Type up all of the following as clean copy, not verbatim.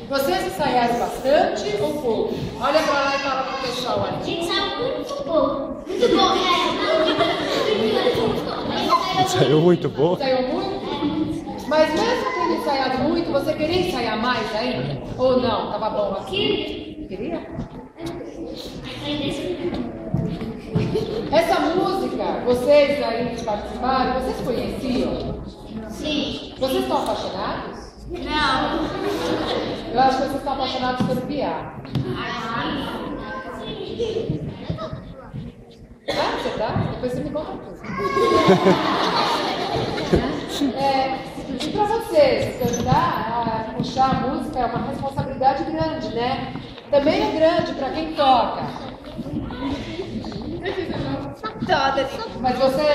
Vocês ensaiaram bastante ou pouco? Olha pra lá e fala pro pessoal ali. A gente ensaiou muito pouco. Muito pouco, Ensaiou muito pouco? Ensaiou muito? Mas mesmo tendo ensaiado muito, você queria ensaiar mais ainda? Ou não? Tava bom assim? Queria? Essa música, vocês aí que participaram, vocês conheciam? Sim. Vocês estão apaixonados? Não. Eu acho que vocês estão apaixonados pelo Piá. Ah, você tá? Depois você me conta tudo. E pra vocês, cantar, puxar a música é uma responsabilidade grande, né? Também é grande pra quem toca. Mas você,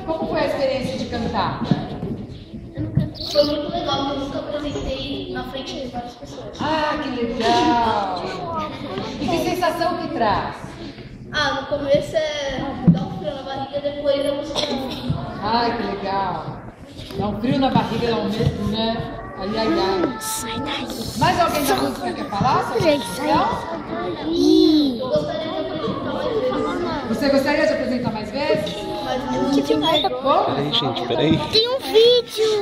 como foi a experiência de cantar? Foi muito legal, porque eu nunca apresentei na frente de várias pessoas. Ah, que legal! E que sensação que traz? No começo dá um frio na barriga, depois é você. Ai, que legal! Dá um frio na barriga, dá um medo, né? Ai, ai, ai. Sai daí. Mais alguém da música quer falar sobre a Sai canção? daí. Eu gostaria de apresentar mais vezes. Você gostaria de apresentar mais vezes? Bom? Peraí, gente, peraí. Tem um vídeo.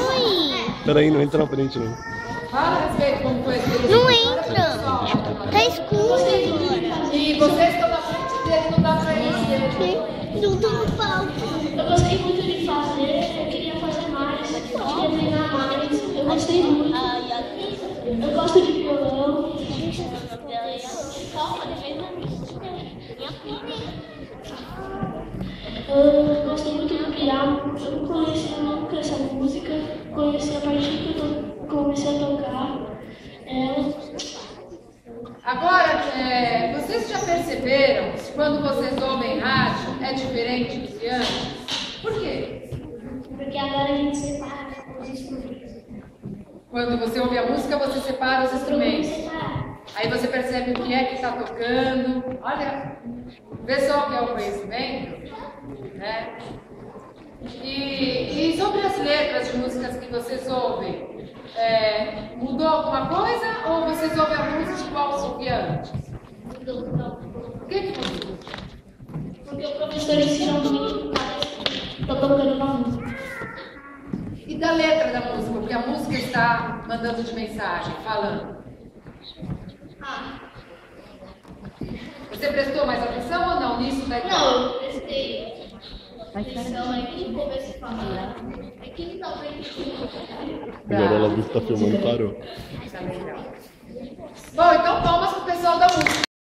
Oi. Peraí, não entra na frente, não. Fala a respeito como foi a experiência. Não entra. Tá escuro. E vocês estão na frente dele, não dá pra ele ver. Não tô no palco. Eu gostei muito de fazer, eu queria fazer mais, eu queria treinar mais, eu gostei muito. Eu gosto de violão. Eu gosto muito do piano, eu não conhecia nunca essa música, conheci a partir que eu comecei a tocar ela. Agora, vocês já perceberam que quando vocês ouvem rádio é diferente do que antes? Por quê? Porque agora a gente separa os instrumentos. Quando você ouve a música, você separa os instrumentos. Separa. Aí você percebe o que é que está tocando. Olha, vê só o que é o conhecimento. Né? E sobre as letras de músicas que vocês ouvem, mudou alguma coisa ou vocês ouvem a música igual ouvia antes? O que mudou? Porque o professor ensina muito, tá tocando uma música. E da letra da música, o que a música está mandando de mensagem, falando? Você prestou mais atenção ou não nisso daí? Não, eu prestei atenção aí que no começo falando. É que ele tá vendo. Agora ela viu que tá filmando e parou. Tá legal. Bom, então vamos